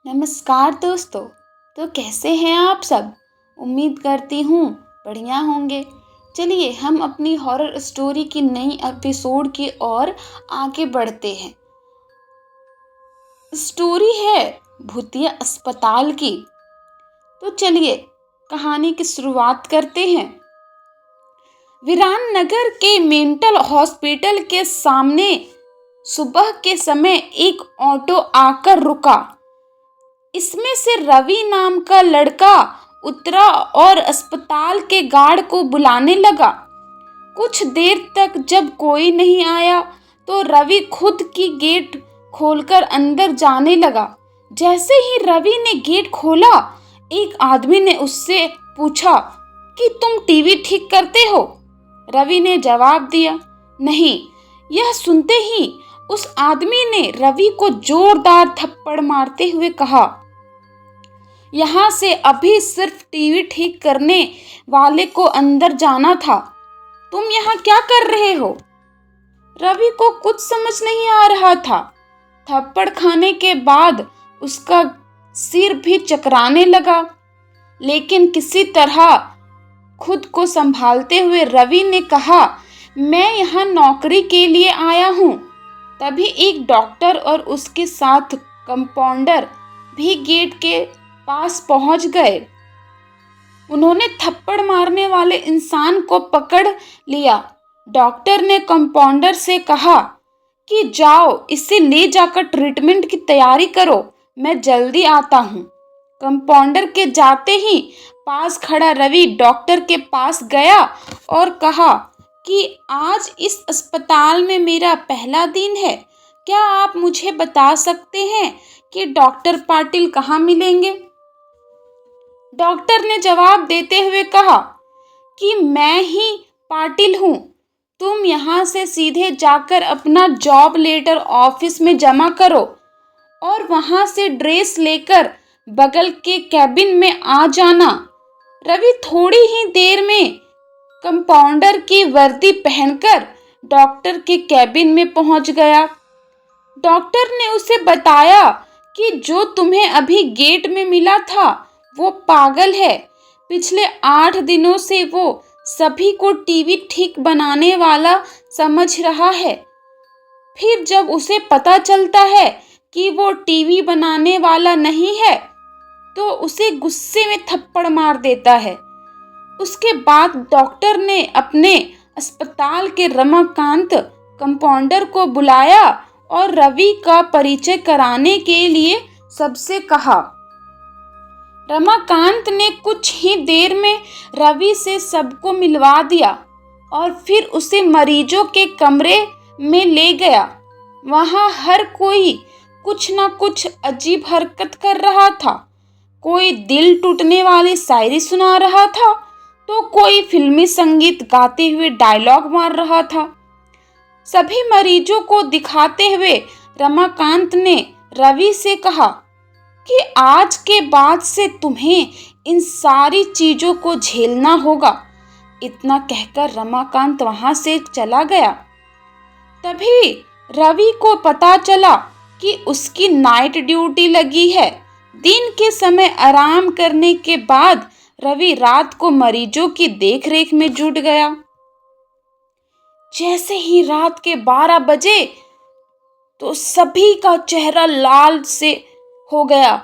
नमस्कार दोस्तों। तो कैसे हैं आप सब? उम्मीद करती हूँ बढ़िया होंगे। चलिए हम अपनी हॉरर स्टोरी की नई एपिसोड की ओर आगे बढ़ते हैं। स्टोरी है भूतिया अस्पताल की। तो चलिए कहानी की शुरुआत करते हैं। वीरान नगर के मेंटल हॉस्पिटल के सामने सुबह के समय एक ऑटो आकर रुका। इसमें से रवि नाम का लड़का उतरा और अस्पताल के गार्ड को बुलाने लगा। कुछ देर तक जब कोई नहीं आया तो रवि खुद की गेट खोलकर अंदर जाने लगा। जैसे ही रवि ने गेट खोला, एक आदमी ने उससे पूछा कि तुम टीवी ठीक करते हो? रवि ने जवाब दिया, नहीं। यह सुनते ही उस आदमी ने रवि को जोरदार थप्पड़ मारते हुए कहा, यहाँ से अभी सिर्फ टीवी ठीक करने वाले को अंदर जाना था। तुम यहाँ क्या कर रहे हो? रवि को कुछ समझ नहीं आ रहा था। थप्पड़ खाने के बाद उसका सिर भी चकराने लगा, लेकिन किसी तरह खुद को संभालते हुए रवि ने कहा, मैं यहाँ नौकरी के लिए आया हूँ। तभी एक डॉक्टर और उसके साथ कंपाउंडर भी गेट के पास पहुंच गए। उन्होंने थप्पड़ मारने वाले इंसान को पकड़ लिया। डॉक्टर ने कंपाउंडर से कहा कि जाओ इसे ले जाकर ट्रीटमेंट की तैयारी करो, मैं जल्दी आता हूँ। कंपाउंडर के जाते ही पास खड़ा रवि डॉक्टर के पास गया और कहा कि आज इस अस्पताल में मेरा पहला दिन है। क्या आप मुझे बता सकते हैं कि डॉक्टर पाटिल कहाँ मिलेंगे? डॉक्टर ने जवाब देते हुए कहा कि मैं ही पाटिल हूँ। तुम यहाँ से सीधे जाकर अपना जॉब लेटर ऑफिस में जमा करो और वहाँ से ड्रेस लेकर बगल के कैबिन में आ जाना। रवि थोड़ी ही देर में कंपाउंडर की वर्दी पहनकर डॉक्टर के कैबिन में पहुँच गया। डॉक्टर ने उसे बताया कि जो तुम्हें अभी गेट में मिला था वो पागल है। पिछले 8 दिनों से वो सभी को टीवी ठीक बनाने वाला समझ रहा है। फिर जब उसे पता चलता है कि वो टीवी बनाने वाला नहीं है तो उसे गुस्से में थप्पड़ मार देता है। उसके बाद डॉक्टर ने अपने अस्पताल के रमाकांत कंपाउंडर को बुलाया और रवि का परिचय कराने के लिए सबसे कहा। रमाकांत ने कुछ ही देर में रवि से सबको मिलवा दिया और फिर उसे मरीजों के कमरे में ले गया। वहां हर कोई कुछ ना कुछ अजीब हरकत कर रहा था। कोई दिल टूटने वाली शायरी सुना रहा था तो कोई फिल्मी संगीत गाते हुए डायलॉग मार रहा था। सभी मरीजों को दिखाते हुए रमाकांत ने रवि से कहा कि आज के बाद से तुम्हें इन सारी चीजों को झेलना होगा। इतना कहकर रमाकांत वहां से चला गया। तभी रवि को पता चला कि उसकी नाइट ड्यूटी लगी है। दिन के समय आराम करने के बाद रवि रात को मरीजों की देखरेख में जुट गया। जैसे ही रात के 12 बजे तो सभी का चेहरा लाल से हो गया।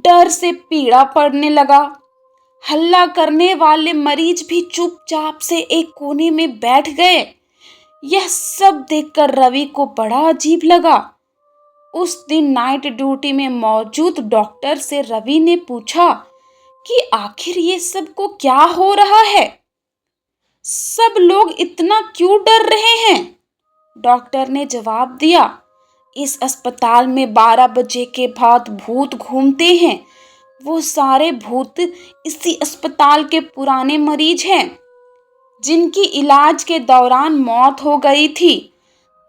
डर से पीड़ा पड़ने लगा। हल्ला करने वाले मरीज भी चुपचाप से एक कोने में बैठ गए। यह सब देखकर रवि को बड़ा अजीब लगा। उस दिन नाइट ड्यूटी में मौजूद डॉक्टर से रवि ने पूछा कि आखिर ये सब को क्या हो रहा है? सब लोग इतना क्यों डर रहे हैं? डॉक्टर ने जवाब दिया, इस अस्पताल में 12 बजे के बाद भूत घूमते हैं। वो सारे भूत इसी अस्पताल के पुराने मरीज हैं जिनकी इलाज के दौरान मौत हो गई थी।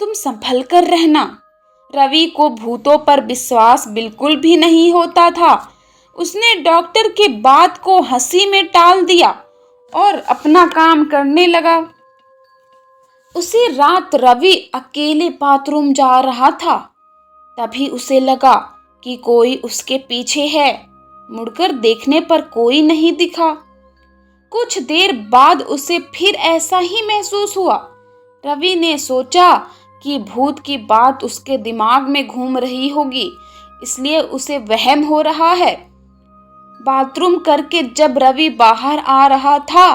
तुम संभल कर रहना। रवि को भूतों पर विश्वास बिल्कुल भी नहीं होता था। उसने डॉक्टर की बात को हंसी में टाल दिया और अपना काम करने लगा। उसी रात रवि अकेले बाथरूम जा रहा था। तभी उसे लगा कि कोई उसके पीछे है। मुड़कर देखने पर कोई नहीं दिखा। कुछ देर बाद उसे फिर ऐसा ही महसूस हुआ। रवि ने सोचा कि भूत की बात उसके दिमाग में घूम रही होगी, इसलिए उसे वहम हो रहा है। बाथरूम करके जब रवि बाहर आ रहा था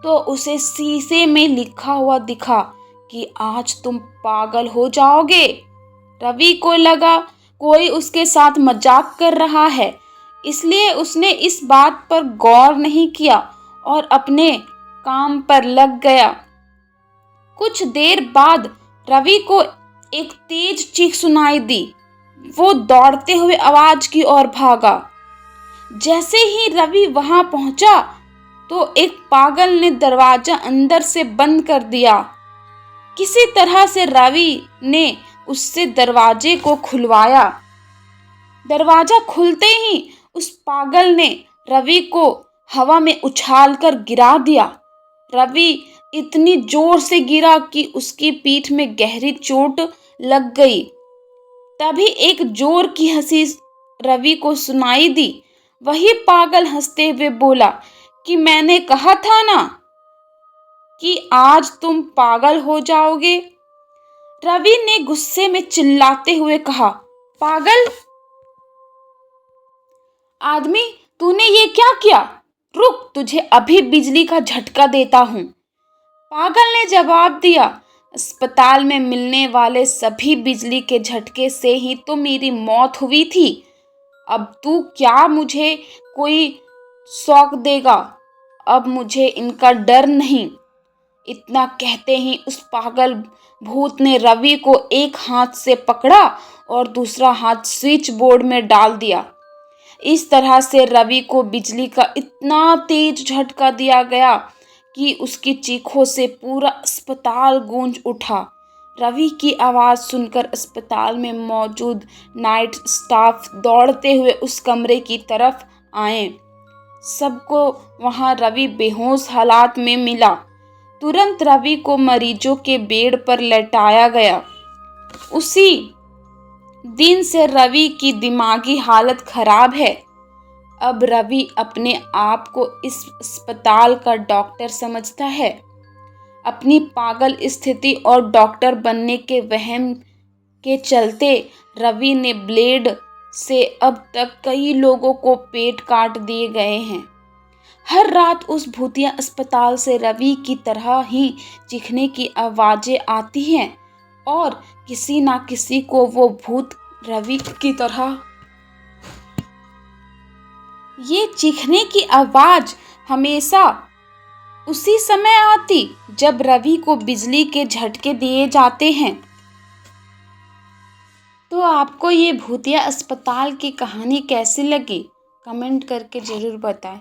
तो उसे शीशे में लिखा हुआ दिखा कि आज तुम पागल हो जाओगे। रवि को लगा कोई उसके साथ मजाक कर रहा है, इसलिए उसने इस बात पर गौर नहीं किया और अपने काम पर लग गया। कुछ देर बाद रवि को एक तेज चीख सुनाई दी। वो दौड़ते हुए आवाज की ओर भागा। जैसे ही रवि वहां पहुंचा तो एक पागल ने दरवाजा अंदर से बंद कर दिया। किसी तरह से रवि ने उससे दरवाजे को खुलवाया। दरवाजा खुलते ही उस पागल ने रवि को हवा में उछालकर गिरा दिया। रवि इतनी जोर से गिरा कि उसकी पीठ में गहरी चोट लग गई। तभी एक जोर की हंसी रवि को सुनाई दी। वही पागल हंसते हुए बोला कि मैंने कहा था ना कि आज तुम पागल हो जाओगे। रवि ने गुस्से में चिल्लाते हुए कहा, पागल आदमी, तूने ये क्या किया? रुक, तुझे अभी बिजली का झटका देता हूँ। पागल ने जवाब दिया, अस्पताल में मिलने वाले सभी बिजली के झटके से ही तो मेरी मौत हुई थी। अब तू क्या मुझे कोई शौक देगा? अब मुझे इनका डर नहीं। इतना कहते ही उस पागल भूत ने रवि को एक हाथ से पकड़ा और दूसरा हाथ स्विच बोर्ड में डाल दिया। इस तरह से रवि को बिजली का इतना तेज झटका दिया गया कि उसकी चीखों से पूरा अस्पताल गूंज उठा। रवि की आवाज़ सुनकर अस्पताल में मौजूद नाइट स्टाफ दौड़ते हुए उस कमरे की तरफ आए। सबको वहां रवि बेहोश हालात में मिला। तुरंत रवि को मरीजों के बेड पर लेटाया गया। उसी दिन से रवि की दिमागी हालत खराब है। अब रवि अपने आप को इस अस्पताल का डॉक्टर समझता है। अपनी पागल स्थिति और डॉक्टर बनने के वहम के चलते रवि ने ब्लेड से अब तक कई लोगों को पेट काट दिए गए हैं। हर रात उस भूतिया अस्पताल से रवि की तरह ही चीखने की आवाजें आती हैं और किसी ना किसी को वो भूत रवि की तरह ये चीखने की आवाज हमेशा उसी समय आती जब रवि को बिजली के झटके दिए जाते हैं। तो आपको ये भूतिया अस्पताल की कहानी कैसी लगी? कमेंट करके ज़रूर बताएं।